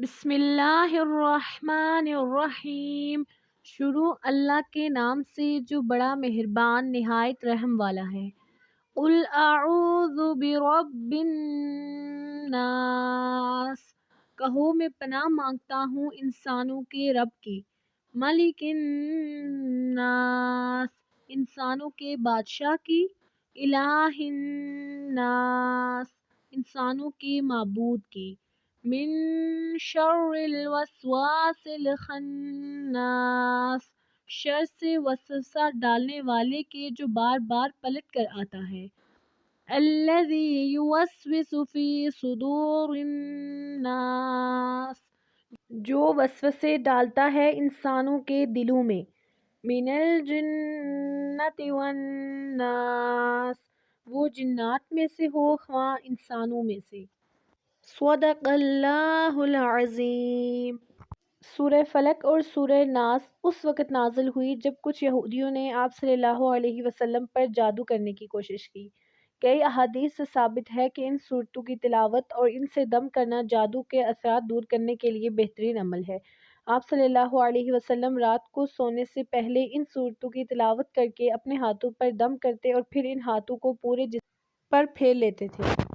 بسم اللہ الرحمن الرحیم۔ شروع اللہ کے نام سے جو بڑا مہربان نہایت رحم والا ہے۔ قل اعوذ برب الناس، کہو میں پناہ مانگتا ہوں انسانوں کے رب کی۔ ملک الناس، انسانوں کے بادشاہ کی۔ الہ الناس، انسانوں کے معبود کی۔ من شر الوسواس الخناس، شر سے وسوسہ ڈالنے والے کے جو بار بار پلٹ کر آتا ہے۔ الذی یوسوس فی صدور الناس، جو وسوسے ڈالتا ہے انسانوں کے دلوں میں۔ من الجنۃ والناس، وہ جنات میں سے ہو خواہ انسانوں میں سے۔ صدق اللہ العظیم۔ سورہ فلق اور سورہ ناس اس وقت نازل ہوئی جب کچھ یہودیوں نے آپ صلی اللہ علیہ وسلم پر جادو کرنے کی کوشش کی۔ کئی احادیث سے ثابت ہے کہ ان صورتوں کی تلاوت اور ان سے دم کرنا جادو کے اثرات دور کرنے کے لیے بہترین عمل ہے۔ آپ صلی اللہ علیہ وسلم رات کو سونے سے پہلے ان صورتوں کی تلاوت کرکے اپنے ہاتھوں پر دم کرتے اور پھر ان ہاتھوں کو پورے جسم پر پھیر لیتے تھے۔